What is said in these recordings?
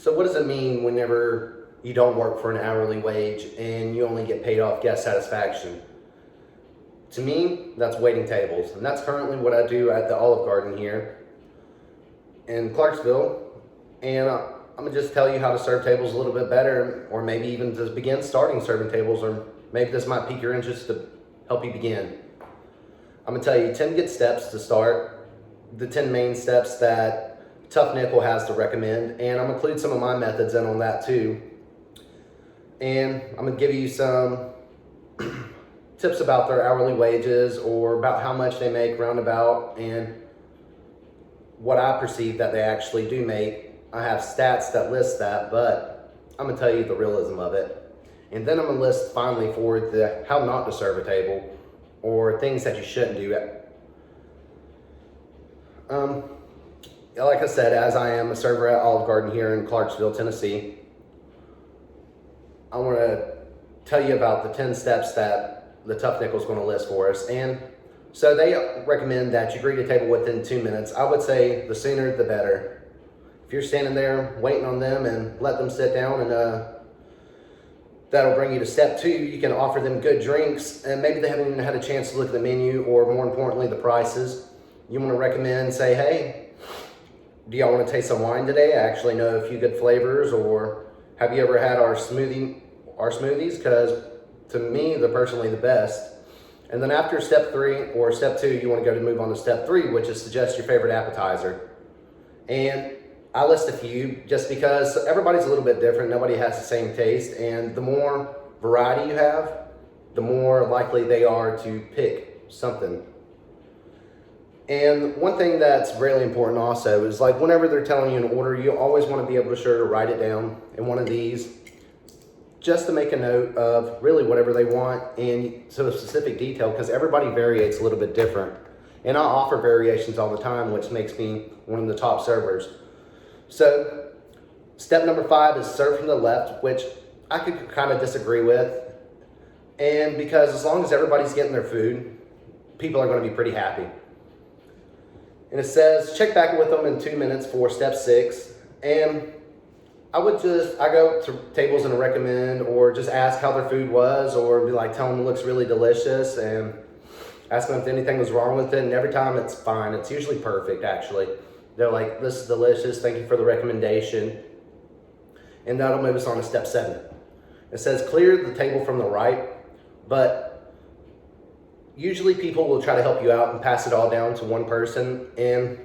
So what does it mean whenever you don't work for an hourly wage and you only get paid off guest satisfaction? To me, that's waiting tables. And that's currently what I do at the Olive Garden here in Clarksville. And I'm going to just tell you how to serve tables a little bit better, or maybe even to begin starting serving tables, or maybe this might pique your interest to help you begin. I'm going to tell you 10 good steps to start, the 10 main steps that Tough Nickel has to recommend, and I'm going to include some of my methods in on that too. And I'm going to give you some tips about their hourly wages, or about how much they make roundabout, and what I perceive that they actually do make. I have stats that list that, but I'm going to tell you the realism of it. And then I'm going to list finally for the how not to serve a table, or things that you shouldn't do. Like I said, as I am a server at Olive Garden here in Clarksville, Tennessee, I want to tell you about the 10 steps that the Tough Nickel is going to list for us. And so they recommend that you greet a table within 2 minutes. I would say the sooner the better. If you're standing there waiting on them, and let them sit down, and that'll bring you to step 2. You can offer them good drinks, and maybe they haven't even had a chance to look at the menu, or more importantly, the prices. You want to recommend, say, hey, do y'all want to taste some wine today? I actually know a few good flavors. Or have you ever had our smoothies? Because to me, they're personally the best. And then after step 3 or step 2, you want to move on to step 3, which is suggest your favorite appetizer. And I list a few just because everybody's a little bit different. Nobody has the same taste. And the more variety you have, the more likely they are to pick something. And one thing that's really important also is, like, whenever they're telling you an order, you always want to be able to sure to write it down in one of these, just to make a note of really whatever they want, and to a specific detail, because everybody varies a little bit different. And I offer variations all the time, which makes me one of the top servers. So step number 5 is serve from the left, which I could kind of disagree with. And because as long as everybody's getting their food, people are going to be pretty happy. And it says check back with them in 2 minutes for step 6. And I go to tables and recommend, or just ask how their food was, or be like, tell them it looks really delicious, and ask them if anything was wrong with it. And every time it's fine. It's usually perfect, actually. They're like, this is delicious, thank you for the recommendation. And that'll move us on to step 7. It says clear the table from the right, but usually people will try to help you out and pass it all down to one person, and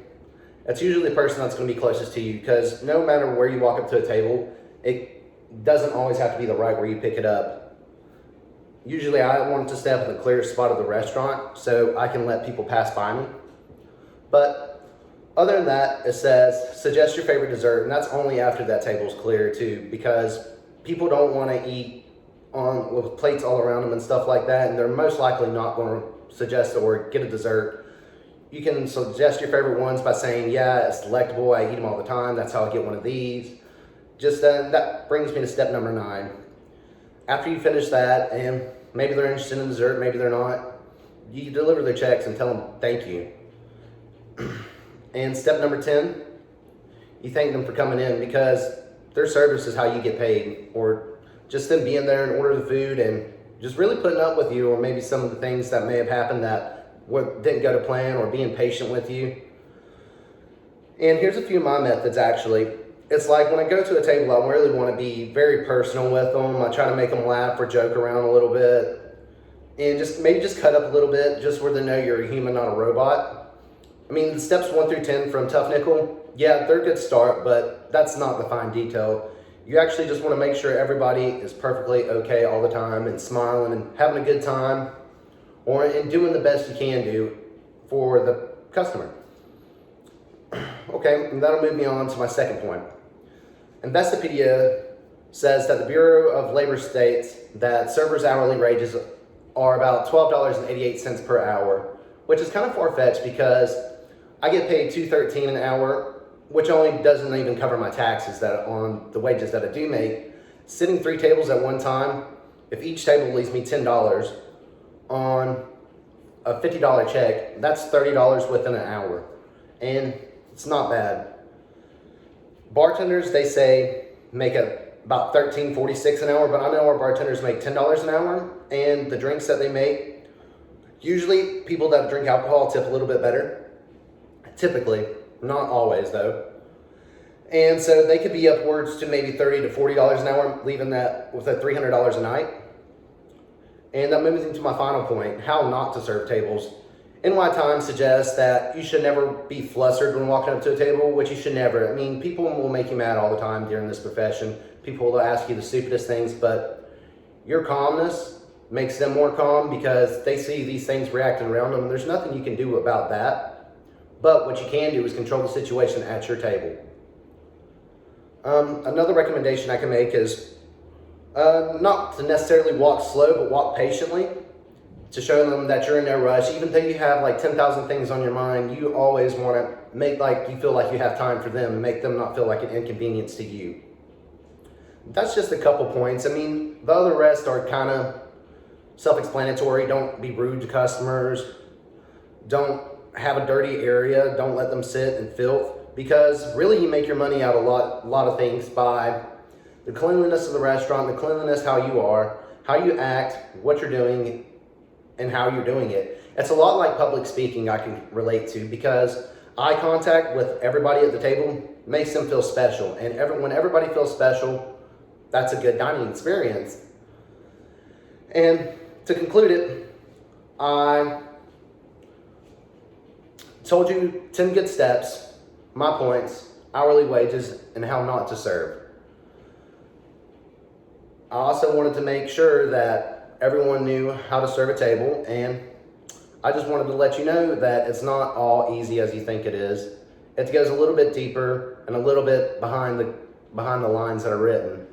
it's usually the person that's going to be closest to you, because no matter where you walk up to a table, it doesn't always have to be the right where you pick it up. Usually I want to stay up in the clearest spot of the restaurant so I can let people pass by me. But other than that, it says suggest your favorite dessert, and that's only after that table's clear too, because people don't want to eat with plates all around them and stuff like that, and they're most likely not going to suggest or get a dessert. You can suggest your favorite ones by saying, yeah, it's delectable, I eat them all the time, that's how I get one of these. That brings me to step number 9. After you finish that, and maybe they're interested in dessert, maybe they're not, you deliver their checks and tell them thank you. And step number 10, you thank them for coming in, because their service is how you get paid, or just them being there and order the food and just really putting up with you, or maybe some of the things that may have happened that didn't go to plan, or being patient with you. And here's a few of my methods, actually. It's like when I go to a table, I really want to be very personal with them. I try to make them laugh or joke around a little bit, and maybe cut up a little bit, just where they know you're a human, not a robot. I mean, the steps 1 through 10 from Tough Nickel, yeah, they're a good start, but that's not the fine detail. You actually just want to make sure everybody is perfectly okay all the time, and smiling and having a good time, and doing the best you can do for the customer. Okay, and that'll move me on to my second point. Investopedia says that the Bureau of Labor states that servers' hourly wages are about $12.88 per hour, which is kind of far-fetched, because I get paid $2.13 an hour, which only doesn't even cover my taxes on the wages that I do make. Sitting 3 tables at one time, if each table leaves me $10 on a $50 check, that's $30 within an hour. And it's not bad. Bartenders, they say make about $13.46 an hour, but I know our bartenders make $10 an hour, and the drinks that they make, usually people that drink alcohol tip a little bit better. Typically, not always though. And so they could be upwards to maybe $30 to $40 an hour, leaving that with a $300 a night. And that moves into my final point, how not to serve tables. NY Times suggests that you should never be flustered when walking up to a table, which you should never. I mean, people will make you mad all the time during this profession. People will ask you the stupidest things, but your calmness makes them more calm because they see these things reacting around them. There's nothing you can do about that. But what you can do is control the situation at your table. Another recommendation I can make is not to necessarily walk slow, but walk patiently to show them that you're in no rush. Even though you have like 10,000 things on your mind, you always want to make like you feel like you have time for them and make them not feel like an inconvenience to you. That's just a couple points. I mean, the other rest are kind of self-explanatory. Don't be rude to customers. Don't have a dirty area. Don't let them sit in filth. Because really you make your money out of a lot of things by the cleanliness of the restaurant, the cleanliness, how you are, how you act, what you're doing, and how you're doing it. It's a lot like public speaking I can relate to, because eye contact with everybody at the table makes them feel special. And when everybody feels special, that's a good dining experience. And to conclude it, I told you 10 good steps, my points, hourly wages, and how not to serve. I also wanted to make sure that everyone knew how to serve a table, and I just wanted to let you know that it's not all easy as you think it is. It goes a little bit deeper and a little bit behind the lines that are written.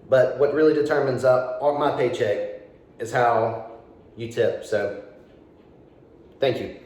But what really determines my paycheck is how you tip. So, thank you.